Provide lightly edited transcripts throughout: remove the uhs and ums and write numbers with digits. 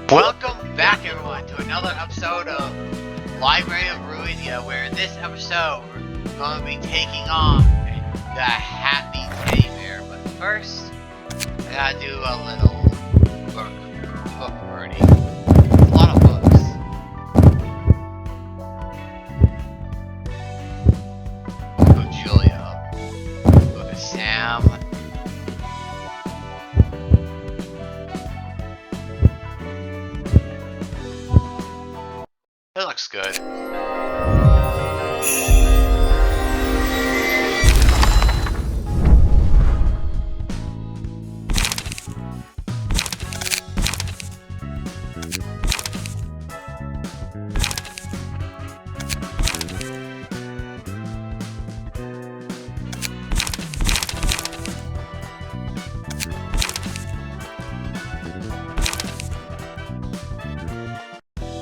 Welcome back, everyone, to another episode of Library of Ruina, where in this episode we're going to be taking on the Happy Teddy Bear. But first, I gotta do a little book reading. A lot of books. Book of Julia. Book of Sam. It looks good.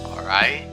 All right.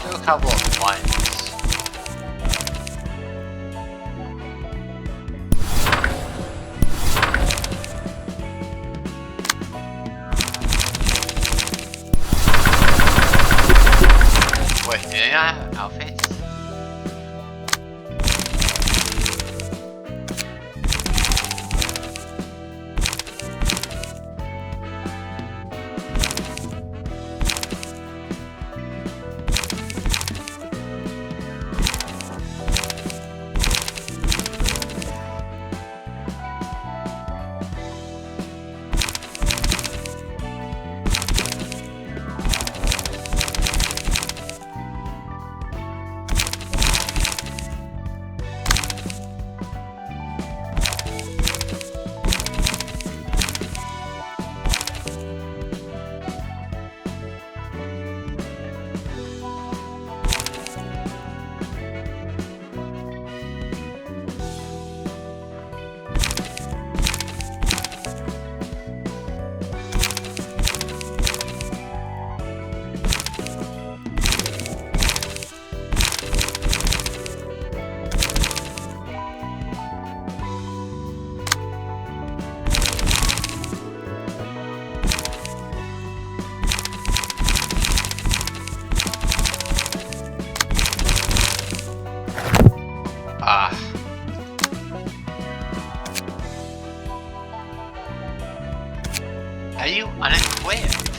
A couple of ones. Wait, do they not have outfits? Are you unequipped?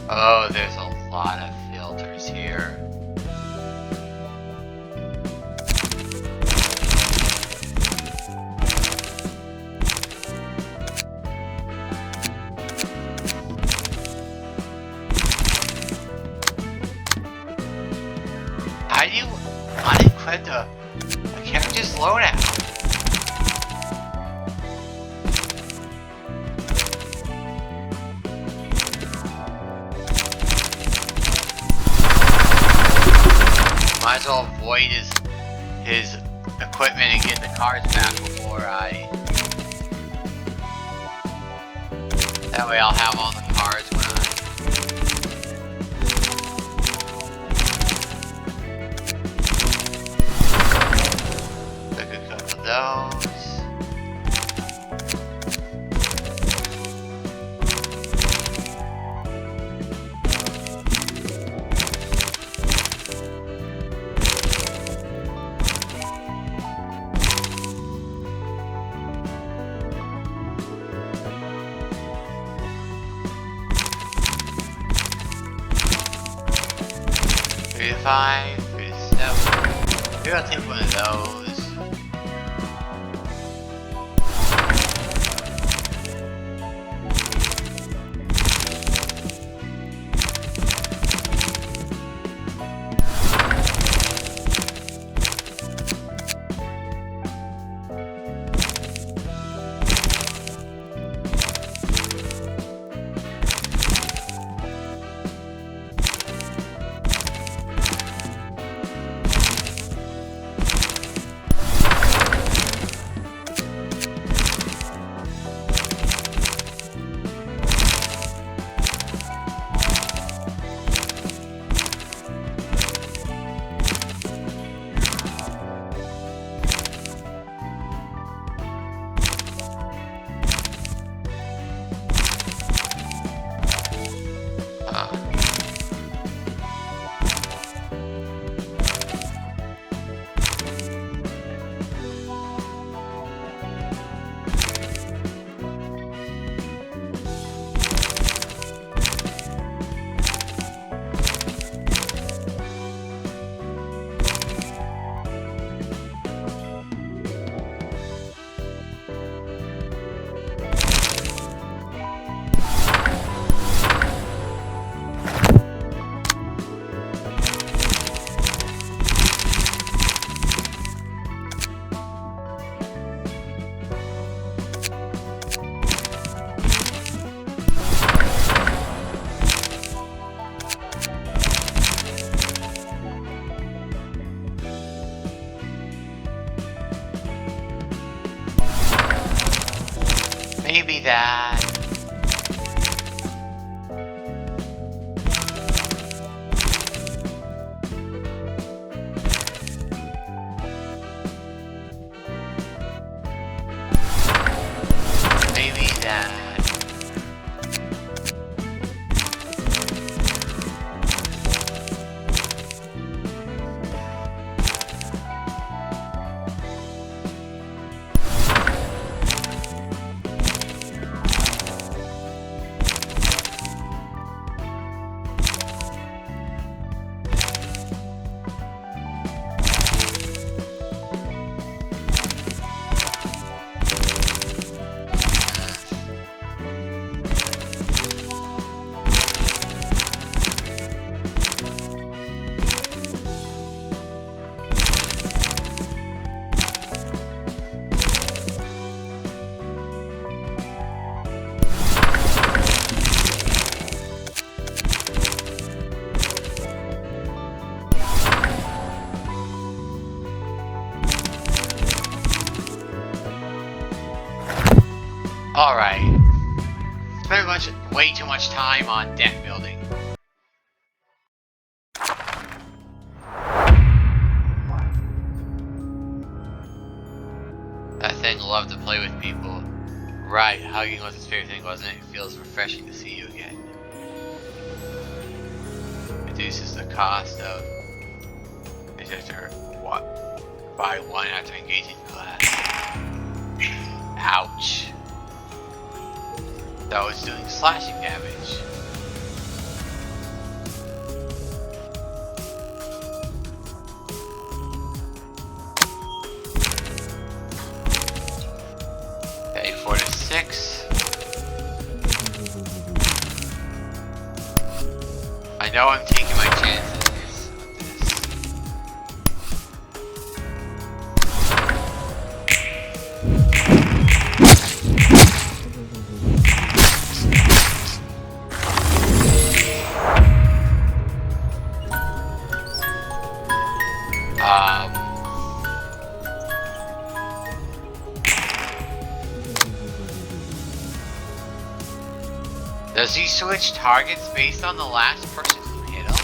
Oh, there's a lot of filters here. How do you unequip a character's loadout? Might as well avoid his equipment and get the cards back before I... That way I'll have all the cards when I those. Three to five, 3 to 7. Maybe I'll take one of those. Maybe that. Maybe that. Alright. Spent way too much time on deck building. That thing loved to play with people. Right, hugging was his favorite thing, wasn't it? It feels refreshing to see you again. Reduces the cost of ejector by 1 after engaging class. Ouch. That was doing slashing damage. Okay, 4 to 6. I know I'm taking my chances. Does he switch targets based on the last person who hit him?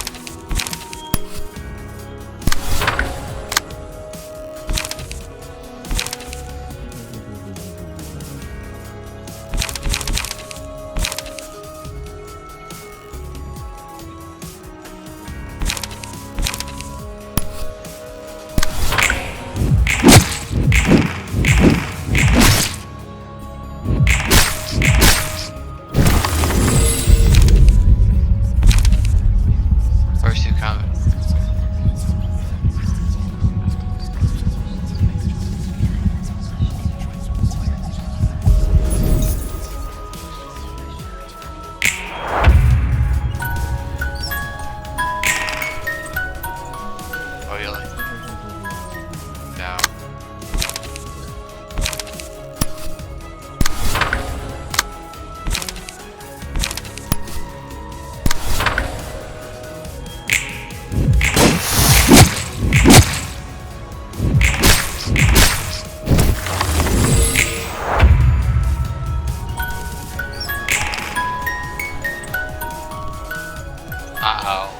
Uh-oh.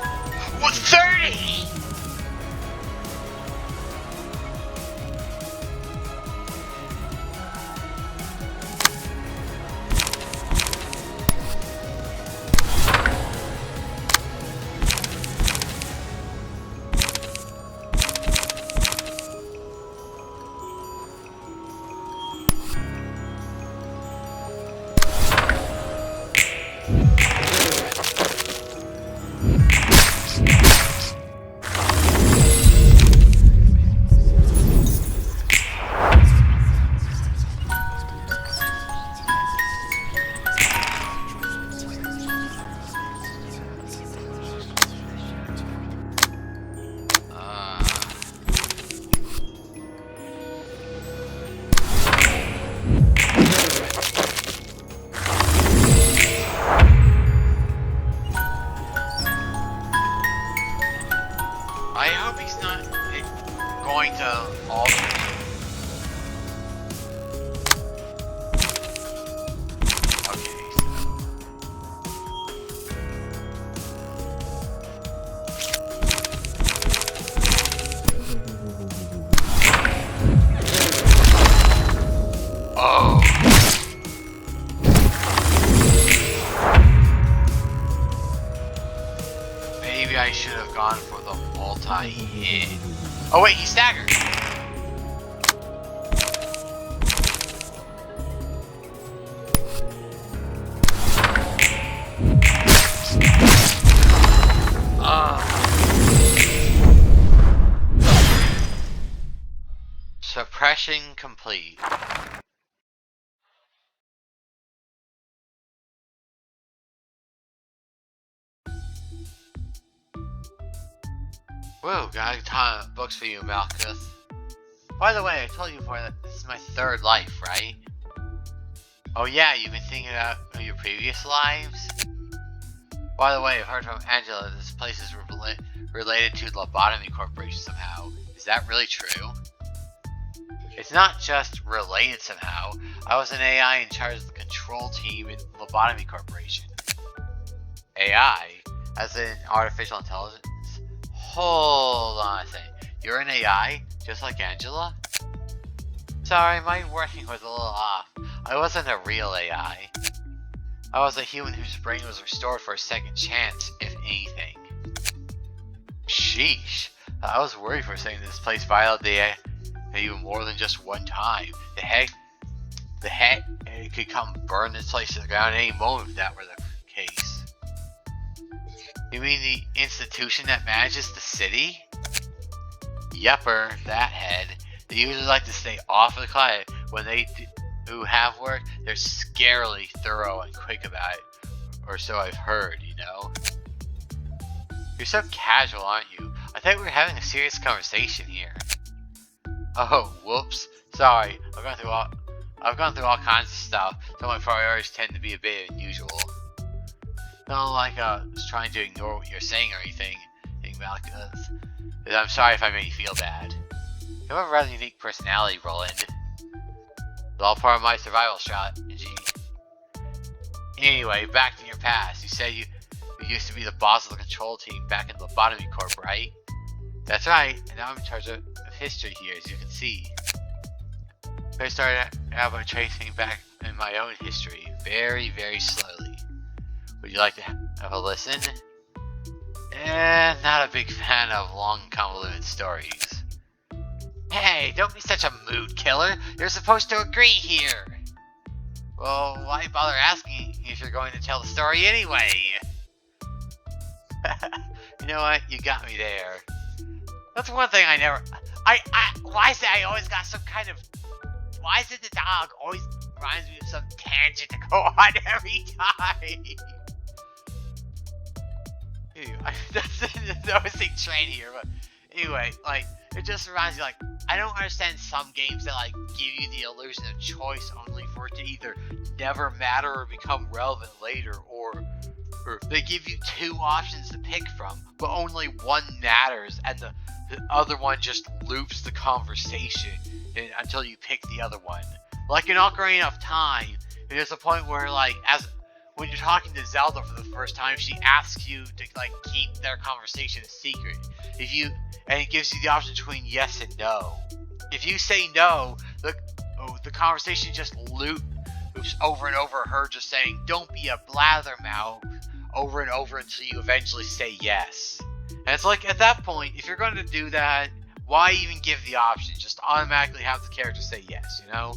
What, 30?! I hope he's not going to alter. Oh. Maybe I should have gone for the multi-hit. Oh wait, he staggered. Suppression complete. Whoa, got a ton of books for you, Malkuth. By the way, I told you before that this is my third life, right? Oh yeah, you've been thinking about your previous lives? By the way, I've heard from Angela that this place is related to the Lobotomy Corporation somehow. Is that really true? It's not just related somehow. I was an AI in charge of the control team in Lobotomy Corporation. AI? As in artificial intelligence? Hold on a second. You're an AI? Just like Angela? Sorry, my wording was a little off. I wasn't a real AI. I was a human whose brain was restored for a second chance, if anything. Sheesh. I was worried for a second this place violated the AI even more than just one time. The heck, it could come burn this place to the ground at any moment if that were the case. You mean the institution that manages the city? Yepper, that head. They usually like to stay off of the client. When they do have work, they're scarily thorough and quick about it. Or so I've heard, you know? You're so casual, aren't you? I thought we were having a serious conversation here. Oh, whoops. Sorry, I've gone through all kinds of stuff, so my priorities tend to be a bit unusual. Not like I was trying to ignore what you're saying or anything, Malkuth. I'm sorry if I made you feel bad. You have a rather unique personality, Roland. It's all part of my survival strategy. Anyway, back to your past. You said you used to be the boss of the control team back in the Lobotomy Corp, right? That's right, and now I'm in charge of history here, as you can see. I started out by tracing back in my own history, very, very slowly. Would you like to have a listen? Not a big fan of long, convoluted stories. Hey, don't be such a mood killer. You're supposed to agree here. Well, why bother asking if you're going to tell the story anyway? You know what? You got me there. That's one thing I never... why is it I always got some kind of... Why is it the dog always reminds me of some tangent to go on every time? That's always a train here, but anyway, like, it just reminds me, like, I don't understand some games that, like, give you the illusion of choice only for it to either never matter or become relevant later, or they give you two options to pick from, but only one matters, and the other one just loops the conversation until you pick the other one. Like in Ocarina of Time, there's a point where, like, when you're talking to Zelda for the first time, she asks you to like keep their conversation a secret. And it gives you the option between yes and no. If you say no, the conversation just loops over and over, her just saying, "Don't be a blathermouth," over and over until you eventually say yes. And it's like, at that point, if you're going to do that, why even give the option? Just automatically have the character say yes, you know?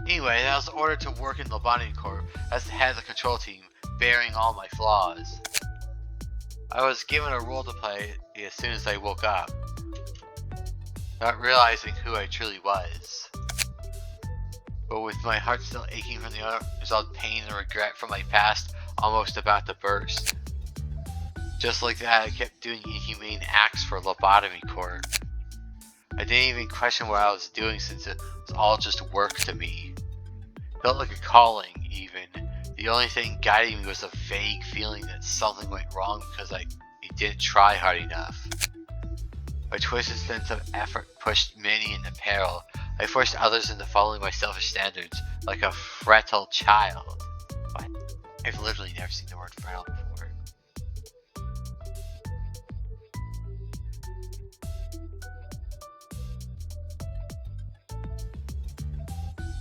Anyway, I was ordered to work in Lobotomy Corp as the head of the control team, bearing all my flaws. I was given a role to play as soon as I woke up, not realizing who I truly was. But with my heart still aching from the unresolved pain and regret from my past almost about to burst. Just like that, I kept doing inhumane acts for Lobotomy Corp. I didn't even question what I was doing since it was all just work to me. Felt like a calling, even. The only thing guiding me was a vague feeling that something went wrong because I didn't try hard enough. My twisted sense of effort pushed many into peril. I forced others into following my selfish standards like a fretful child. What? I've literally never seen the word fretful before.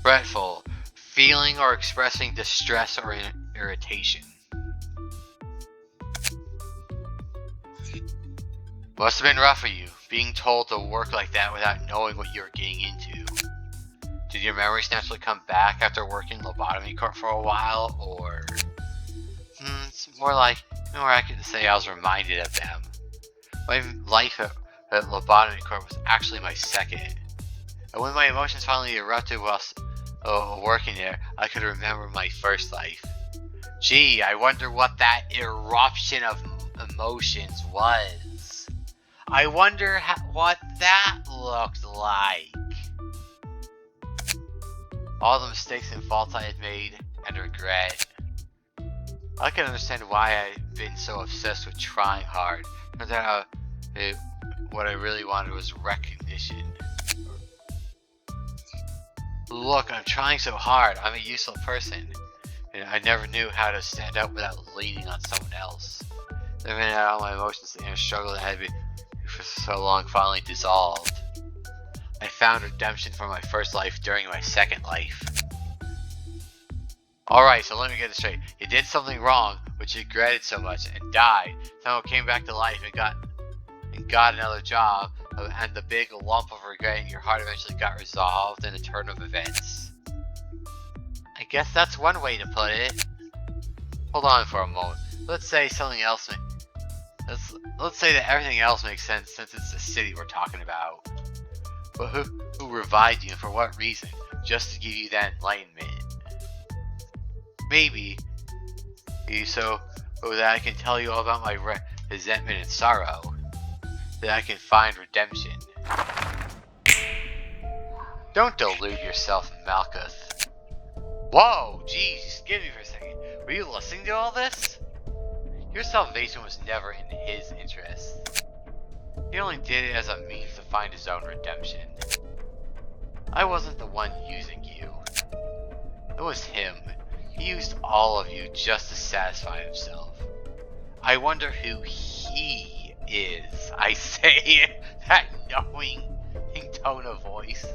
Fretful. Feeling or expressing distress or irritation. Must have been rough for you, being told to work like that without knowing what you were getting into. Did your memories naturally come back after working Lobotomy Corp for a while, or... it's more accurate to say I was reminded of them. My life at Lobotomy Corp was actually my second. And when my emotions finally erupted whilst working there, I could remember my first life. Gee, I wonder what that eruption of emotions was. I wonder what that looked like. All the mistakes and faults I had made, and regret. I can understand why I've been so obsessed with trying hard. Turns out what I really wanted was recognition. Look, I'm trying so hard. I'm a useful person. And I never knew how to stand up without leaning on someone else. Living out all my emotions in a struggle that had been for so long finally dissolved. I found redemption for my first life during my second life. Alright, so let me get this straight. You did something wrong, which you regretted so much, and died. Somehow came back to life and got another job, and the big lump of regret in your heart eventually got resolved in a turn of events. I guess that's one way to put it. Hold on for a moment. Let's say something else. Let's say that everything else makes sense since it's the city we're talking about. But who revived you and for what reason? Just to give you that enlightenment. Maybe so that I can tell you all about my resentment and sorrow. That I can find redemption. Don't delude yourself, Malkuth. Whoa, geez, give me for a second. Were you listening to all this? Your salvation was never in his interest. He only did it as a means to find his own redemption. I wasn't the one using you. It was him. He used all of you just to satisfy himself. I wonder who he is. I say that knowing tone of voice.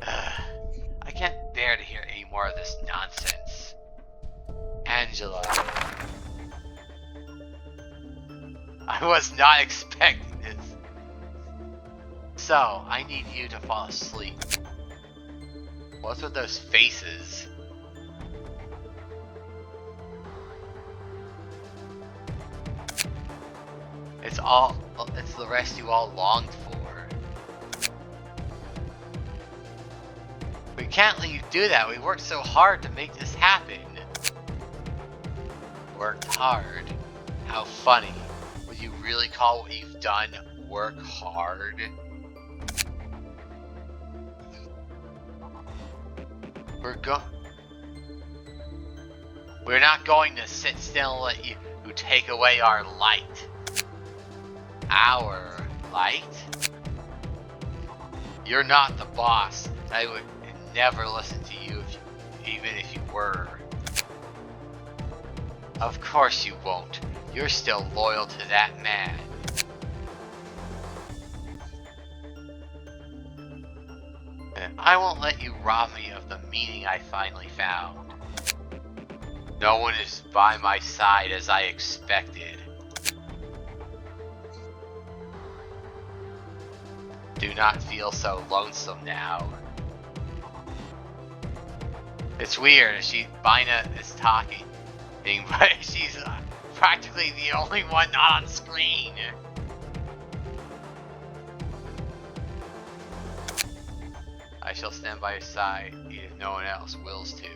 I can't bear to hear any more of this nonsense. Angela. I was not expecting this. So, I need you to fall asleep. What's with those faces? It's the rest you all longed for. We can't let you do that. We worked so hard to make this happen. Worked hard? How funny. Would you really call what you've done work hard? We're not going to sit still and let you take away our light. Our light? You're not the boss. I would never listen to you, even if you were. Of course you won't. You're still loyal to that man. I won't let you rob me of the meaning I finally found. No one is by my side as I expected. Do not feel so lonesome now. It's weird, Bina is talking, but she's practically the only one not on screen. I shall stand by your side, even if no one else wills to.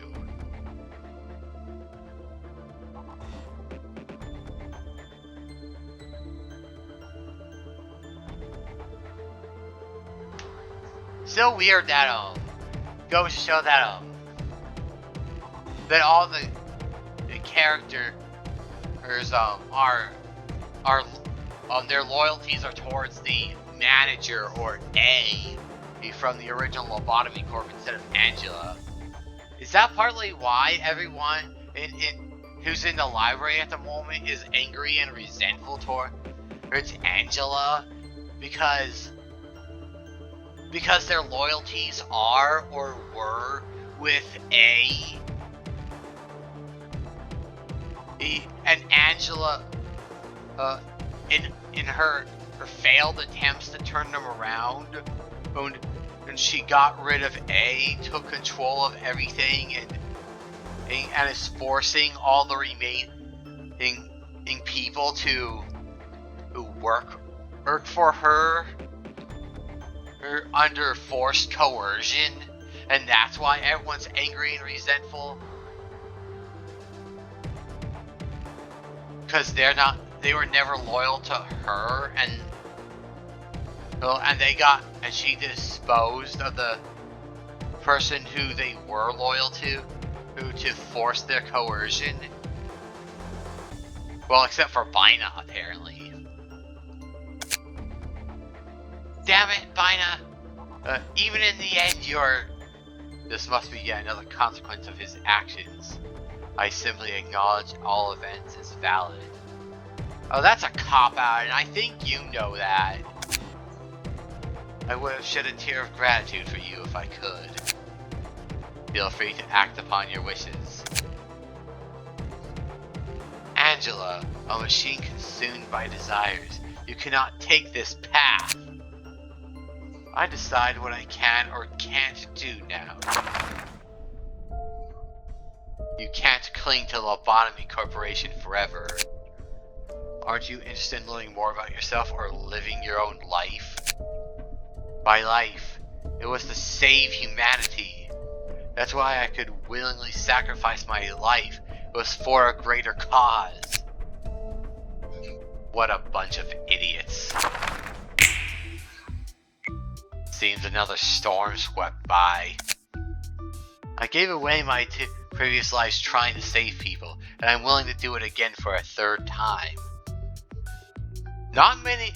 So weird that goes to show that that all the characters are their loyalties are towards the manager or A from the original Lobotomy Corp instead of Angela. Is that partly why everyone who's in the library at the moment is angry and resentful towards Angela? Because their loyalties are or were with A. And Angela, in her failed attempts to turn them around, when she got rid of A, took control of everything, and is forcing all the remaining people to work for her under forced coercion, and that's why everyone's angry and resentful. Because they were never loyal to her, and she disposed of the person who they were loyal to force their coercion. Well, except for Bina, apparently. Damn it, Bina! Even in the end, this must be yet another consequence of his actions. I simply acknowledge all events as valid. Oh, that's a cop-out, and I think you know that. I would have shed a tear of gratitude for you if I could. Feel free to act upon your wishes. Angela, a machine consumed by desires. You cannot take this path. I decide what I can or can't do now. You can't cling to Lobotomy Corporation forever. Aren't you interested in learning more about yourself or living your own life? My life, it was to save humanity. That's why I could willingly sacrifice my life. It was for a greater cause. What a bunch of idiots. Seems another storm swept by. I gave away my previous lives trying to save people, and I'm willing to do it again for a third time. Not many...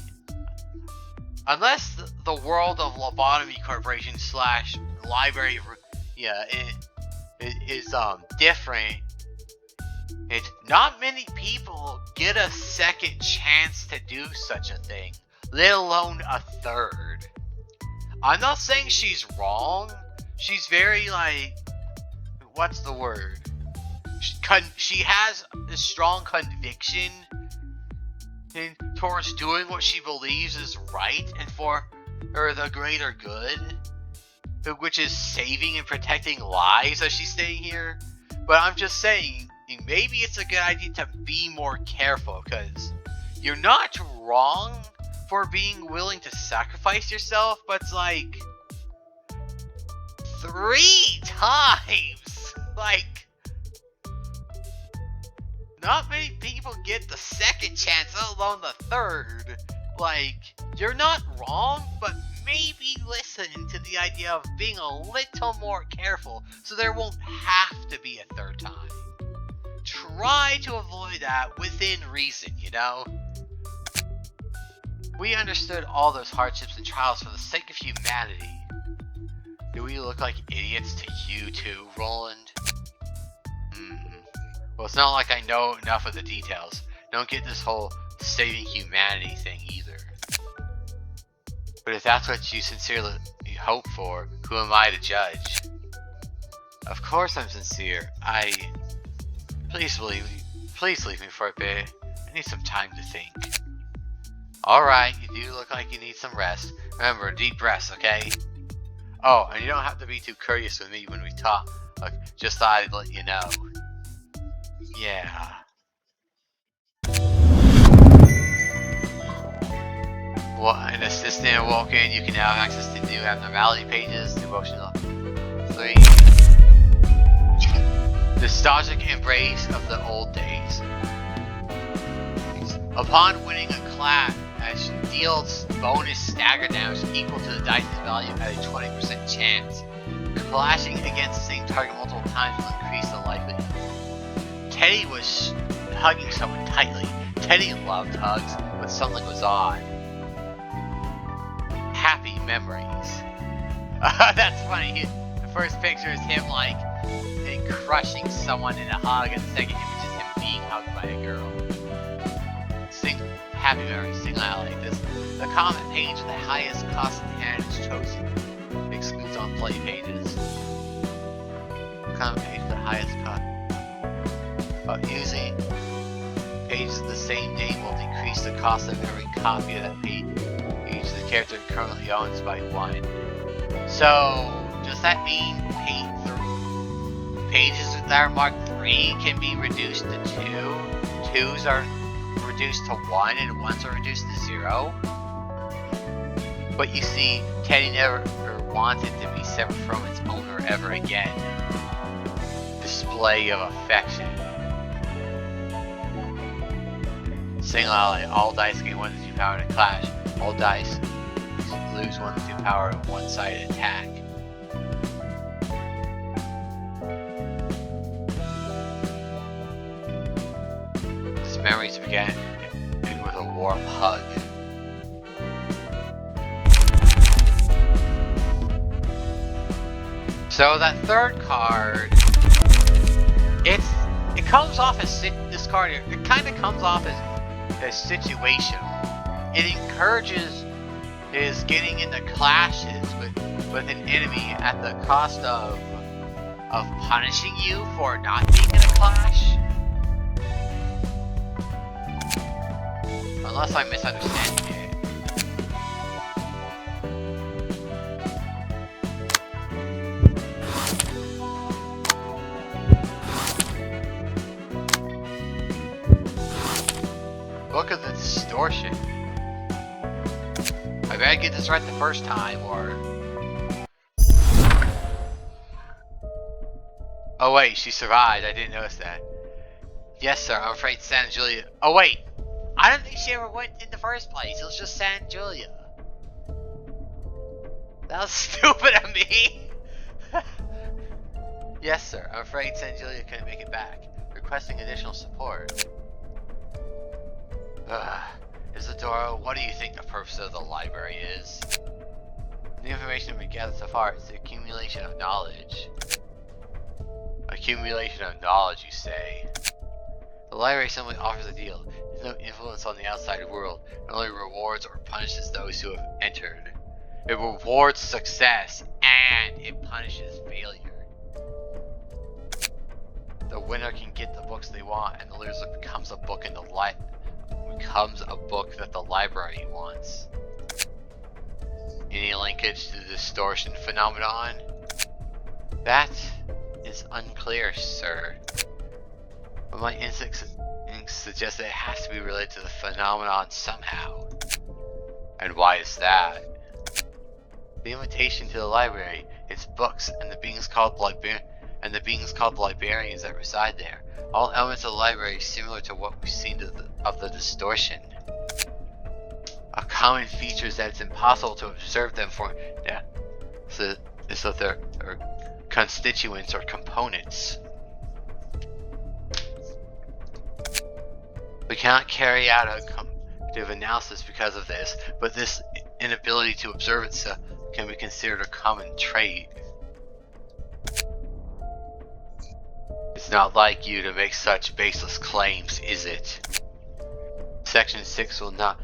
Unless the world of Lobotomy Corporation / Library of Ruina is different. Not many people get a second chance to do such a thing, let alone a third. I'm not saying she's wrong. She's very, what's the word? She has a strong conviction towards doing what she believes is right and for the greater good, which is saving and protecting lives, as she's saying here. But I'm just saying, maybe it's a good idea to be more careful, because you're not wrong for being willing to sacrifice yourself, but it's 3 times! Not many people get the second chance, let alone the third. You're not wrong, but maybe listen to the idea of being a little more careful so there won't have to be a third time. Try to avoid that within reason, you know? We understood all those hardships and trials for the sake of humanity. Do we look like idiots to you too, Roland? Well, it's not like I know enough of the details. Don't get this whole saving humanity thing either. But if that's what you sincerely hope for, who am I to judge? Of course I'm sincere. Please believe me. Please leave me for a bit. I need some time to think. Alright, you do look like you need some rest. Remember, deep breaths, okay? Oh, and you don't have to be too courteous with me when we talk. Just thought I'd let you know. Yeah. Well, an assistant walk in, you can now have access to new abnormality pages, devotional 3. Nostalgic embrace of the old days. Upon winning a class, deals bonus stagger damage equal to the dice's value at a 20% chance. Clashing against the same target multiple times will increase the likelihood. Teddy was hugging someone tightly. Teddy loved hugs, but something was odd. Happy memories. That's funny. The first picture is him like crushing someone in a hug, and the second image is him being hugged by a girl. Happy memories. Single out like this. The comment page with the highest cost in hand is chosen. Excludes on play pages. The comment page with the highest cost. Using pages of the same name will decrease the cost of every copy of that page the character currently owns by 1. So, does that mean pages that are marked 3 can be reduced to 2? 2s are reduced to 1 and 1s are reduced to 0? But you see, Teddy never wanted to be severed from its owner ever again. Display of affection. Single ally, all dice gain 1-2 power in a clash. All dice lose 1-2 power in one-sided attack. His memories began with a warm hug. So that third card, it comes off as this card here. It kind of comes off as situational. It encourages his getting into clashes with an enemy at the cost of punishing you for not being in a clash. Unless I'm misunderstanding it. Look at the distortion. I better get this right the first time, or... Oh wait, she survived. I didn't notice that. Yes, sir. I'm afraid San Julia... Oh wait! I don't think she ever went in the first place. It was just San Julia. That was stupid of me! Yes, sir. I'm afraid San Julia couldn't make it back. Requesting additional support. Isadora, what do you think the purpose of the library is? The information we've gathered so far is the accumulation of knowledge. Accumulation of knowledge, you say? The library simply offers a deal. It has no influence on the outside world. It only rewards or punishes those who have entered. It rewards success, and it punishes failure. The winner can get the books they want, and the loser becomes a book in the becomes a book that the library wants. Any linkage to the distortion phenomenon? That is unclear, sir. But my instincts suggest that it has to be related to the phenomenon somehow. And why is that? The invitation to the library, its books, and the beings called librarians that reside there. All elements of the library similar to what we've seen of the distortion. A common feature is that it's impossible to observe them so they're constituents or components. We cannot carry out a comparative analysis because of this, but this inability to observe itself can be considered a common trait. It's not like you to make such baseless claims, is it? Section 6 will not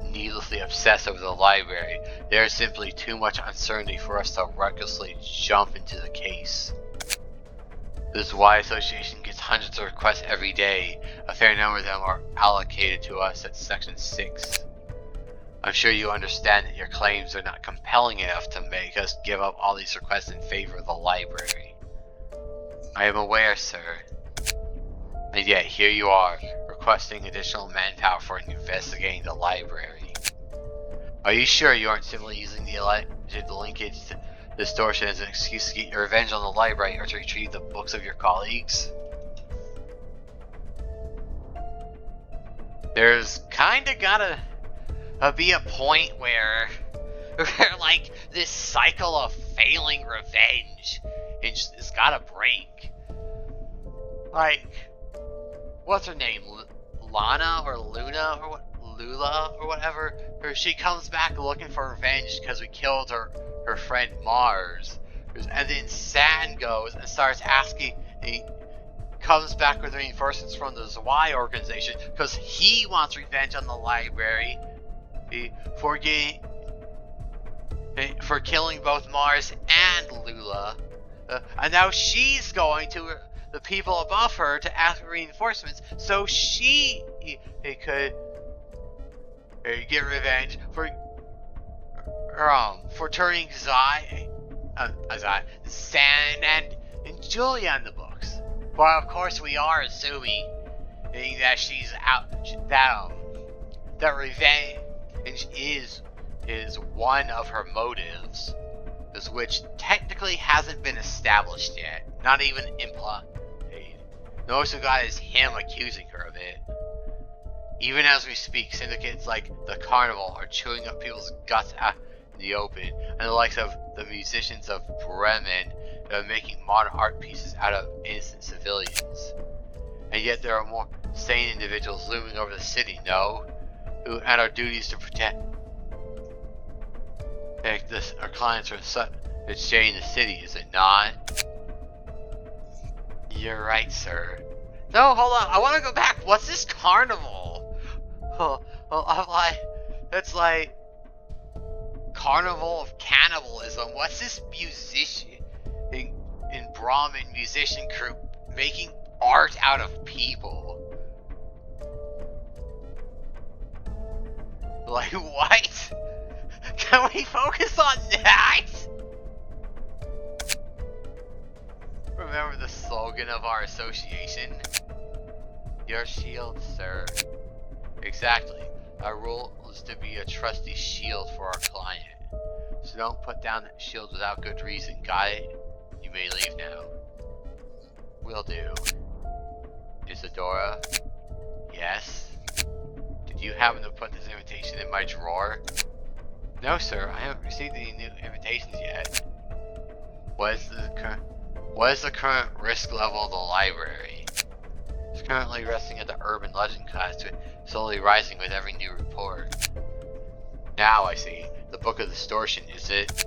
needlessly obsess over the library. There is simply too much uncertainty for us to recklessly jump into the case. This Y Association gets hundreds of requests every day. A fair number of them are allocated to us at Section 6. I'm sure you understand that your claims are not compelling enough to make us give up all these requests in favor of the library. I am aware, sir. And yet, here you are, requesting additional manpower for investigating the library. Are you sure you aren't simply using the alleged linkage to distortion as an excuse to get your revenge on the library or to retrieve the books of your colleagues? There's kinda gotta be a point where like this cycle of failing revenge it's gotta break. Like, what's her name? Lana or Luna or what? Lula or whatever. She comes back looking for revenge because we killed her friend Mars. And then San goes and starts asking. He comes back with reinforcements from the Zwei organization because he wants revenge on the library for killing both Mars and Lula. And now she's going to the people above her to ask for reinforcements so she could get revenge for turning San and Julia in the books. Well, of course we are assuming that she's out that revenge is one of her motives, which technically hasn't been established yet, not even implied. Most of God is him accusing her of it. Even as we speak, syndicates like the Carnival are chewing up people's guts out in the open, and the likes of the musicians of Bremen are making modern art pieces out of innocent civilians. And yet there are more sane individuals looming over the city, no? Who and our duties to protect our clients from such shade in the city, is it not? You're right, sir. No, hold on. I want to go back. What's this carnival? I'm like, that's like carnival of cannibalism. What's this musician in Brahmin musician group making art out of people? Like, what? Can we focus on that? Remember the slogan of our association? Your shield, sir. Exactly. Our role is to be a trusty shield for our client. So don't put down that shield without good reason, got it? You may leave now. Will do. Isadora? Yes? Did you happen to put this invitation in my drawer? No, sir. I haven't received any new invitations yet. What is the current risk level of the library? It's currently resting at the urban legend class, slowly rising with every new report. Now I see. The Book of Distortion, is it?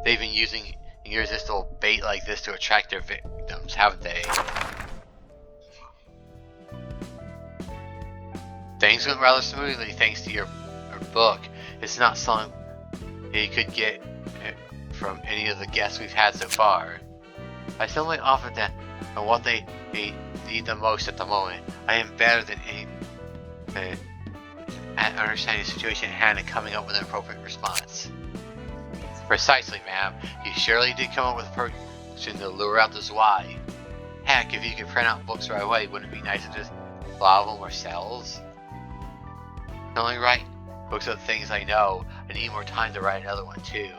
They've been using irresistible bait like this to attract their victims, haven't they? Things went rather smoothly thanks to your book. It's not something you could get from any of the guests we've had so far. I simply offered them on what they need the most at the moment. I am better than any at understanding the situation at hand and coming up with an appropriate response. Precisely, ma'am. You surely did come up with a person to lure out the Zwei. Heck, if you could print out books right away, wouldn't it be nice to just file them ourselves? Only write books of the things I know. I need more time to write another one too.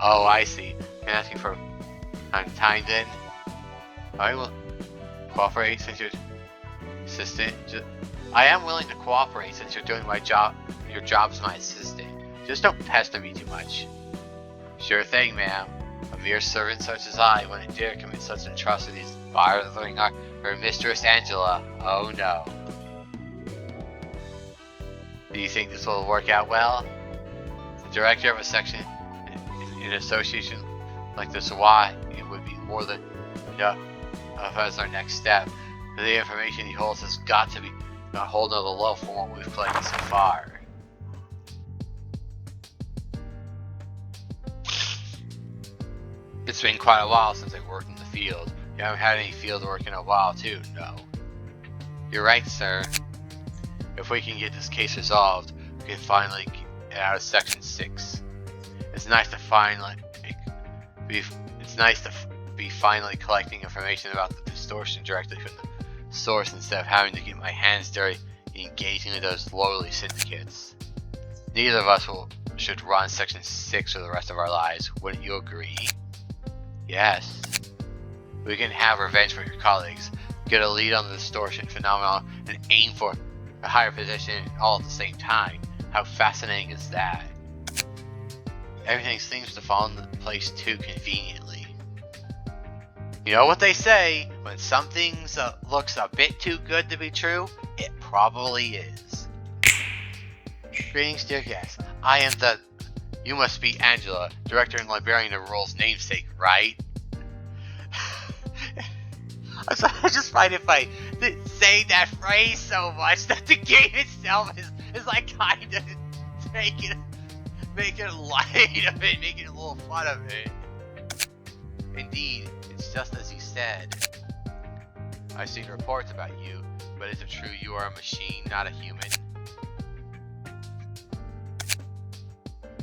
Oh, I see. You're asking for time then? I will cooperate since you're assistant. I am willing to cooperate since you're doing my job. Your job as my assistant. Just don't pester me too much. Sure thing, ma'am. A mere servant such as I wouldn't dare commit such atrocities bothering her mistress Angela. Oh no. Do you think this will work out well? The director of a section in an association like the Zwei, it would be more than as our next step. The information he holds has got to be a whole nother level from what we've collected so far. It's been quite a while since I worked in the field. You haven't had any field work in a while too, no? You're right, sir. If we can get this case resolved, we can finally get out of Section 6. It's nice to finally be finally collecting information about the distortion directly from the source instead of having to get my hands dirty engaging with those lowly syndicates. Neither of us should run Section 6 for the rest of our lives, wouldn't you agree? Yes. We can have revenge for your colleagues, get a lead on the distortion phenomenon, and aim for a higher position all at the same time. How fascinating is that? Everything seems to fall into place too conveniently. You know what they say, when something looks a bit too good to be true, it probably is. Greetings, dear guests. I am you must be Angela, Director and Librarian of Rule's namesake, right? I just find if I say that phrase so much that the game itself is like kind of making light of it, making a little fun of it. Indeed, it's just as you said. I've seen reports about you, but is it true you are a machine, not a human?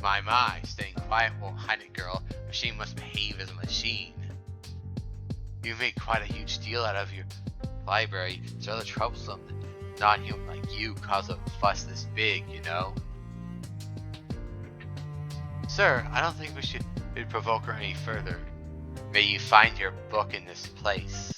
My, staying quiet won't hide it, girl. Machine must behave as a machine. You make quite a huge deal out of your library. It's rather troublesome that non-human like you cause a fuss this big, you know? Sir, I don't think we should provoke her any further. May you find your book in this place.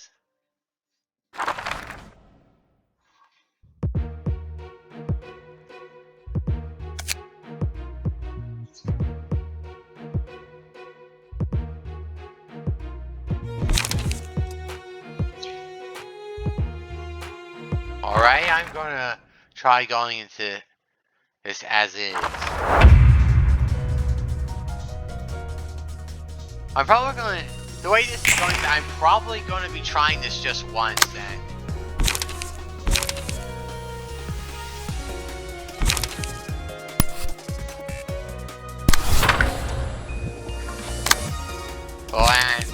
Alright, I'm gonna try going into this as is. I'm probably gonna, the way this is going, I'm probably gonna be trying this just once then. Well, and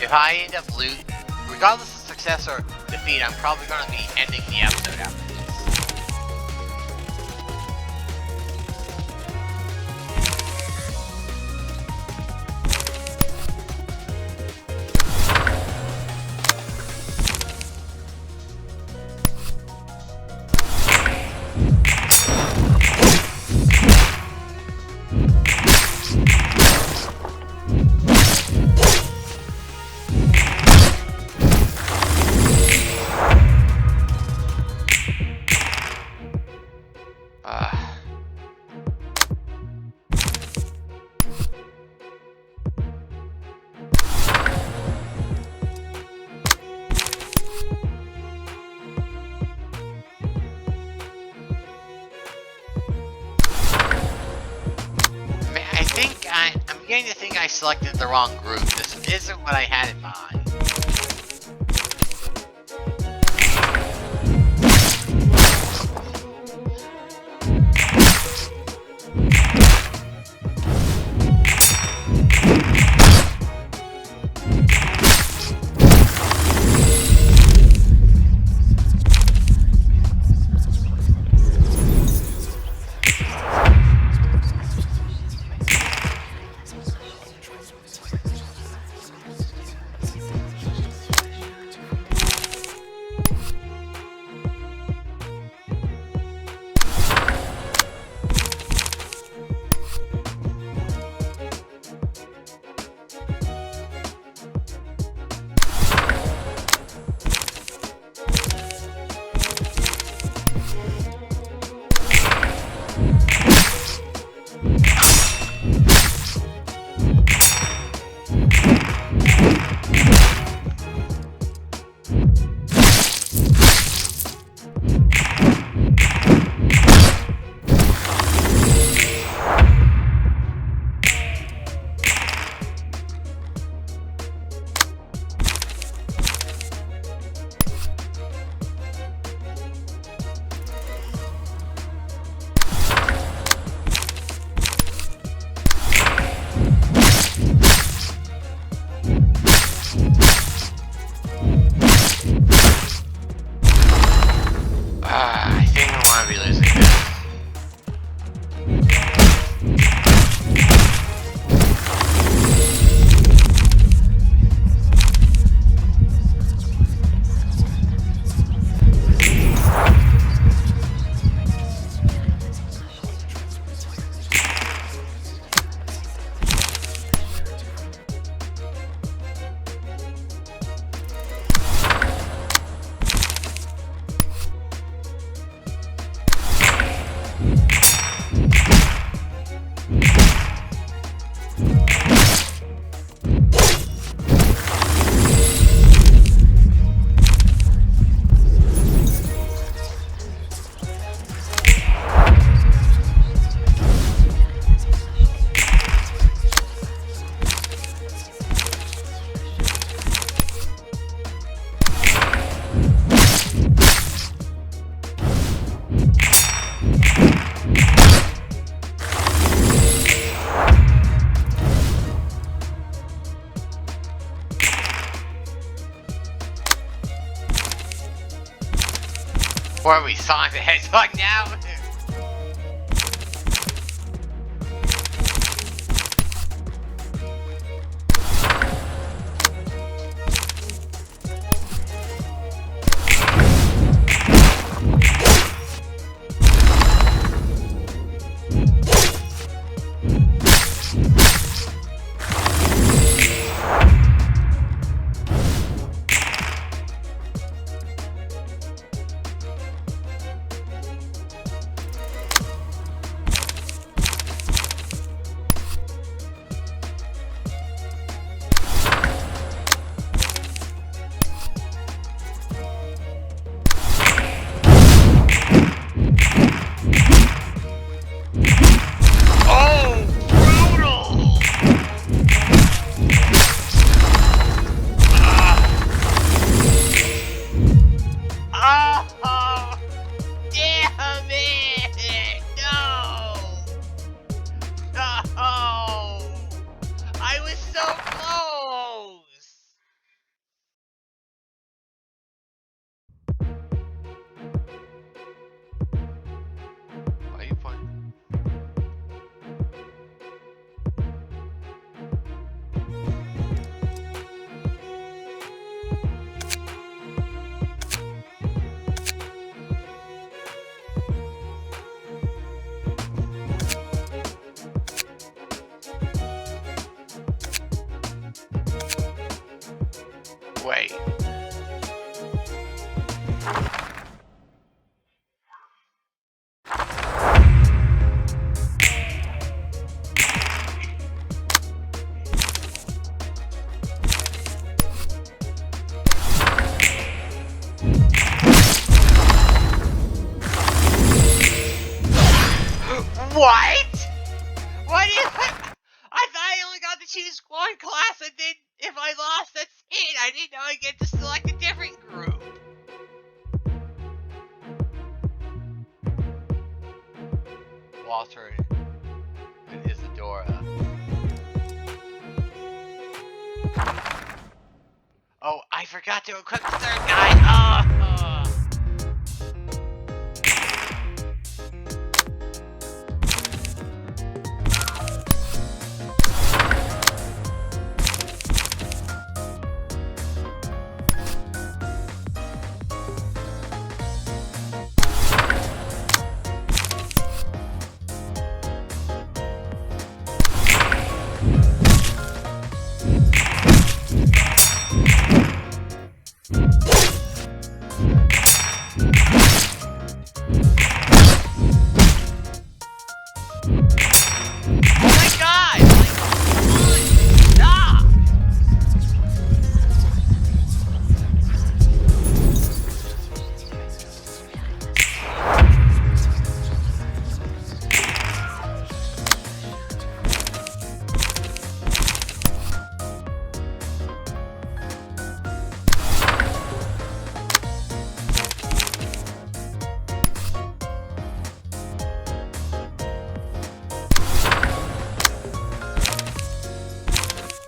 if I end up losing, regardless of success or defeat, I'm probably gonna be ending the episode after this. I'm beginning to think I selected the wrong group. This isn't what I had in mind. Or are we Sonic the Hedgehog now? Wait. What? What is it? I thought I only got to choose one class, and then if I lost, that's it. I didn't know I get to select a different group. Walter and Isadora. Oh, I forgot to equip the third guy.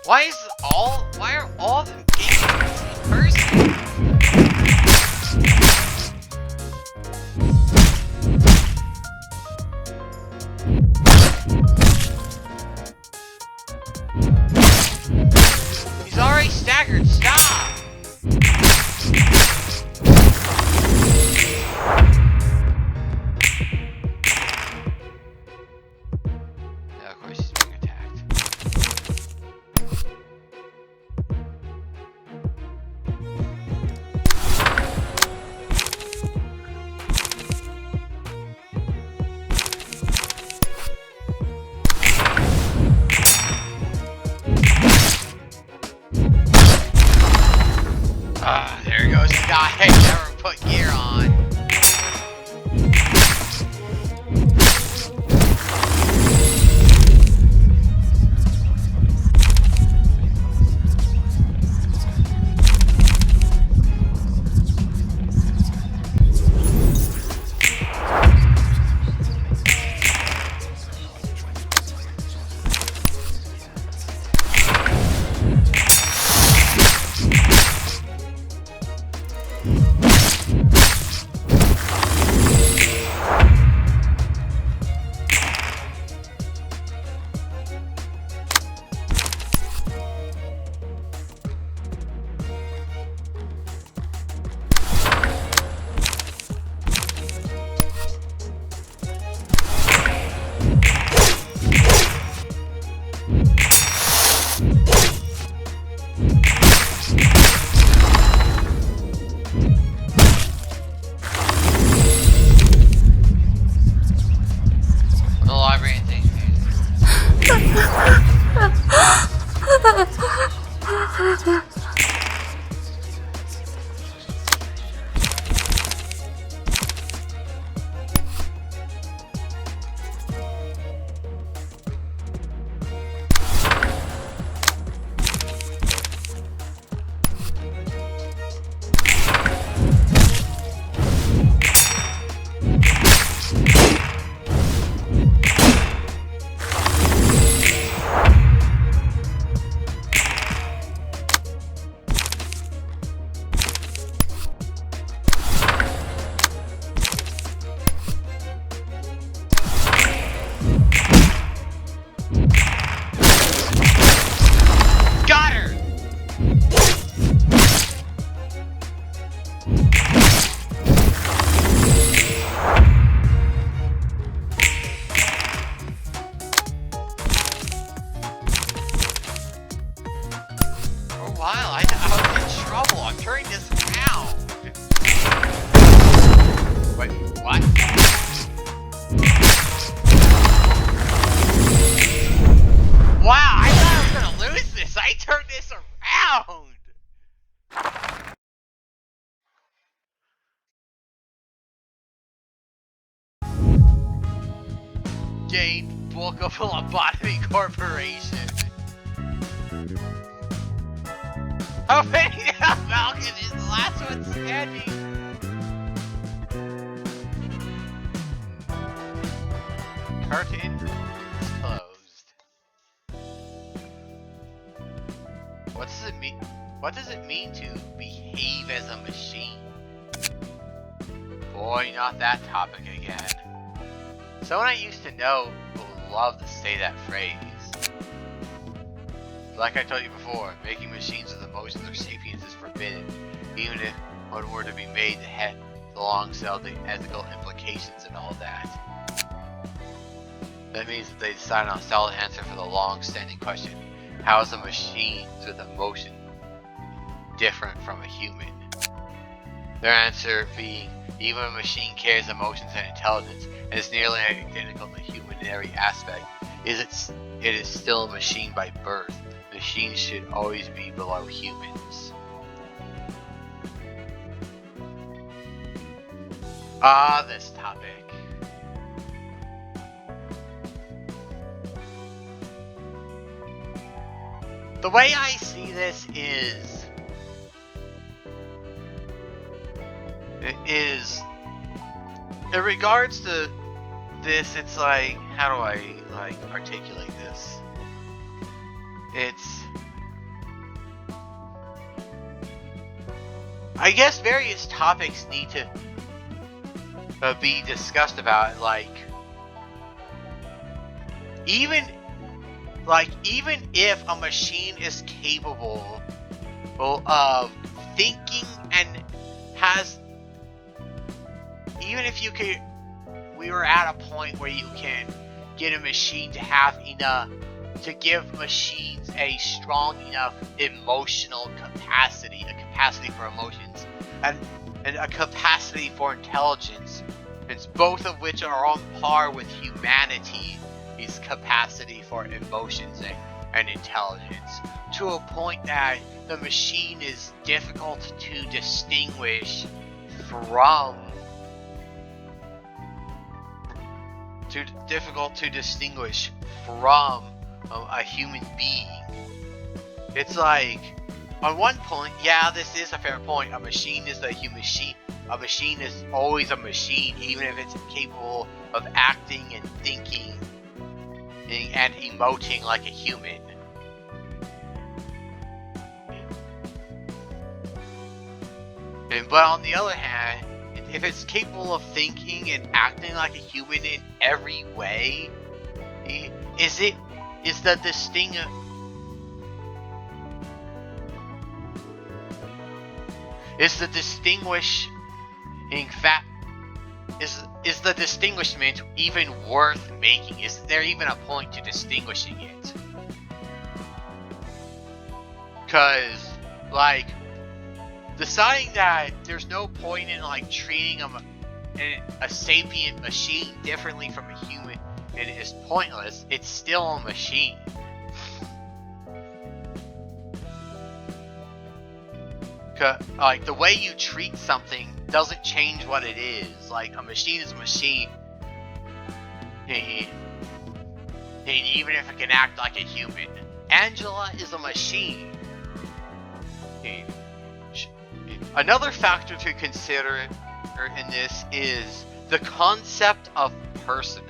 Why are all of them gaming the same person? He's already staggered, stop! Yeah, of course he's being attacked. There goes the guy I never put gear on. The library and things. Book of a lobotomy corporation. How many Falcon is the last one standing? Curtain is closed. What does it mean? What does it mean to behave as a machine? Boy, not that topic again. Someone I used to know would love to say that phrase. Like I told you before, making machines with emotions or sapience is forbidden, even if one were to be made to head alongside the ethical implications and all that. That means that they decided on a solid answer for the long-standing question, how is a machine with emotion different from a human? Their answer being, even a machine carries emotions and intelligence, and is nearly identical to human in every aspect. It is still a machine by birth. Machines should always be below humans. This topic. The way I see this is in regards to this, it's like, how do I articulate this? It's, I guess various topics need to be discussed about, even if a machine is capable of thinking and has, even if we were at a point where you can get a machine to have enough, to give machines a strong enough emotional capacity, a capacity for emotions, and a capacity for intelligence, and both of which are on par with humanity's capacity for emotions and intelligence, to a point that the machine is difficult to distinguish from a human being. It's like, on one point, yeah, this is a fair point. A machine is a machine. A machine is always a machine, even if it's capable of acting and thinking and emoting like a human. But on the other hand, if it's capable of thinking and acting like a human in every way, is the distinguishment even worth making? Is there even a point to distinguishing it? Because, deciding that there's no point in like treating a sapient machine differently from a human and is pointless. It's still a machine. Like, the way you treat something doesn't change what it is. Like, a machine is a machine. And even if it can act like a human. Angela is a machine. Another factor to consider in this is the concept of personhood.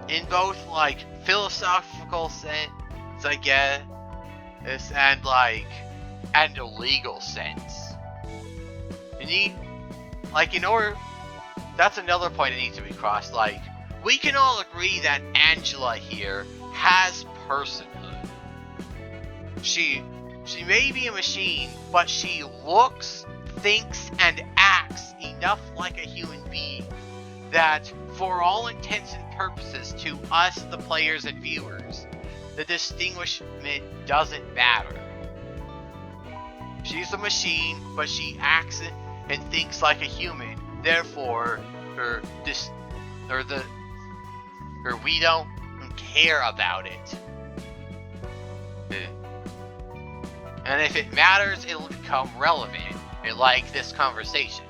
In both, like, philosophical sense, I guess, and a legal sense. That's another point that needs to be crossed. Like, we can all agree that Angela here has personhood. She may be a machine, but she looks, thinks, and acts enough like a human being that, for all intents and purposes, to us, the players and viewers, the distinguishment doesn't matter. She's a machine, but she acts and thinks like a human. Therefore, we don't care about it. And if it matters, it'll become relevant, like this conversation.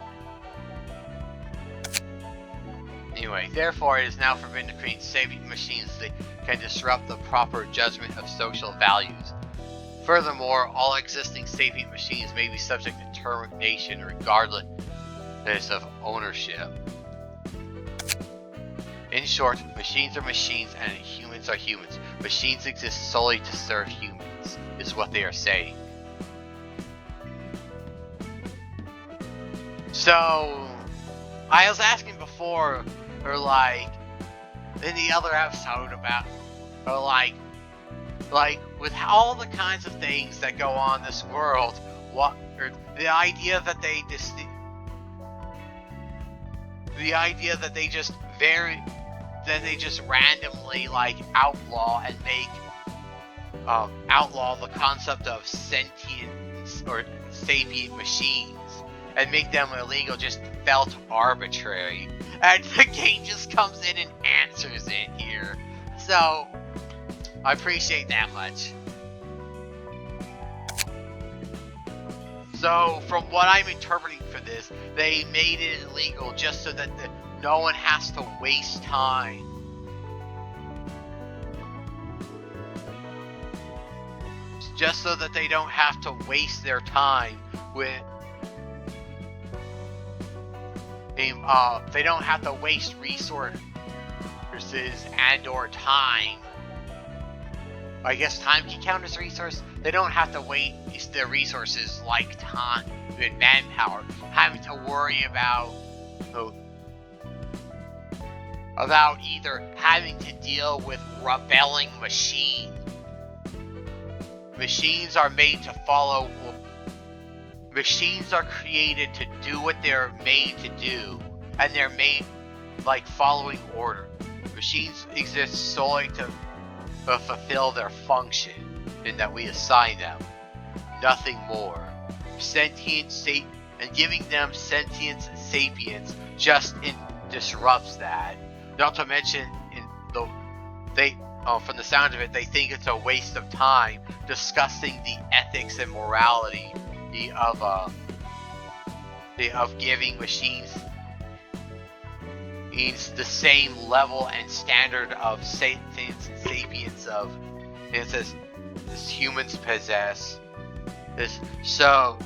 Anyway, therefore, it is now forbidden to create sapient machines that can disrupt the proper judgment of social values. Furthermore, all existing sapient machines may be subject to termination regardless of ownership. In short, machines are machines and humans are humans. Machines exist solely to serve humans, is what they are saying. So, I was asking before, or like, in the other episode about, or like with all the kinds of things that go on in this world, the idea that they just randomly like outlaw and make outlaw the concept of sentient or sapient machines and make them illegal just felt arbitrary, and the game just comes in and answers it here. So I appreciate that much. So, from what I'm interpreting for this, they made it illegal just so that no one has to waste time. Just so that they don't have to waste their time with... they don't have to waste resources and or time. I guess time can count as resource. They don't have to waste their resources like time and manpower, having to worry about either having to deal with rebelling machines. Machines are made to follow. Machines are created to do what they're made to do, and they're made like following order. Machines exist solely to fulfill their function in that we assign them, nothing more. Sentience and giving them sentience and sapience just disrupts that. Not to mention, from the sound of it, they think it's a waste of time discussing the ethics and morality of giving machines means the same level and standard of sentience and sapience of, and it says, as humans possess. So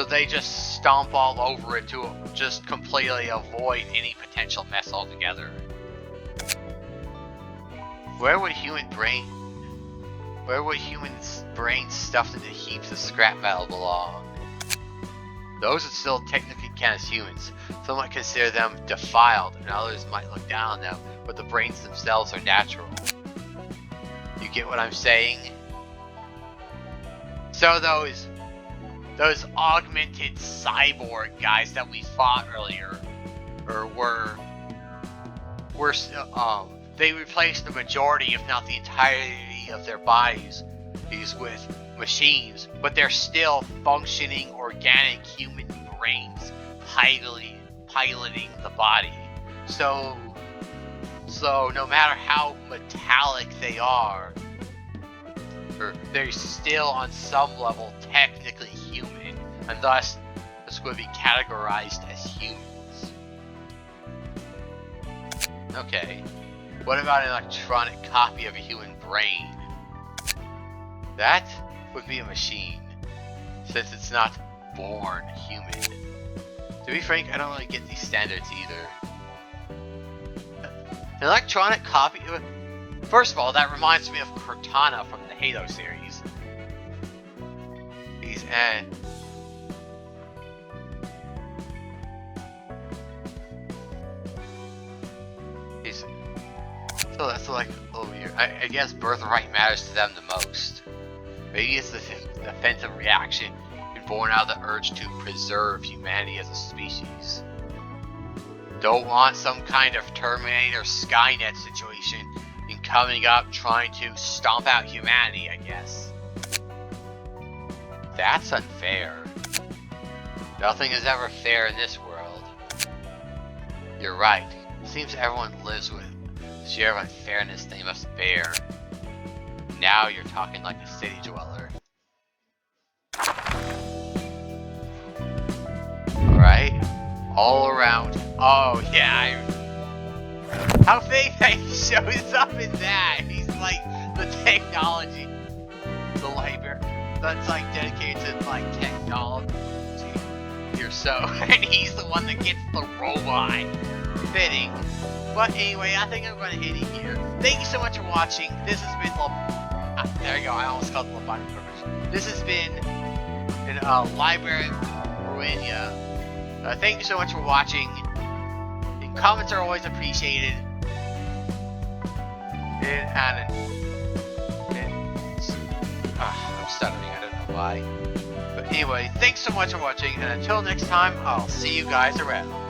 they just stomp all over it to just completely avoid any potential mess altogether. Where would humans' brains stuffed into heaps of scrap metal belong? Those would still technically count as humans. Some might consider them defiled, and others might look down on them, but the brains themselves are natural. You get what I'm saying? So those augmented cyborg guys that we fought earlier, they replaced the majority, if not the entirety, majority of their bodies is with machines, but they're still functioning organic human brains piloting the body. So no matter how metallic they are, they're still on some level technically human, and thus it's going to be categorized as humans. Okay, what about an electronic copy of a human brain? That would be a machine, since it's not born human. To be frank, I don't really get these standards either. An electronic copy? First of all, that reminds me of Cortana from the Halo series. So that's like, oh, I guess birthright matters to them the most. Maybe it's the defensive reaction born out of the urge to preserve humanity as a species. Don't want some kind of Terminator Skynet situation in coming up trying to stomp out humanity, I guess. That's unfair. Nothing is ever fair in this world. You're right. It seems everyone lives with the share of unfairness they must bear. Now you're talking like a city dweller. Alright. All around. Oh yeah, how fake that he shows up in that. He's like the technology. The library that's like dedicated to like technology or so. And he's the one that gets the robot. Fitting. But anyway, I think I'm going to end it here. Thank you so much for watching. This has been there you go, I almost called it Lobotomy Purpose. This has been Library of Ruina. Thank you so much for watching. And comments are always appreciated. I'm stuttering, I don't know why. But anyway, thanks so much for watching, and until next time, I'll see you guys around.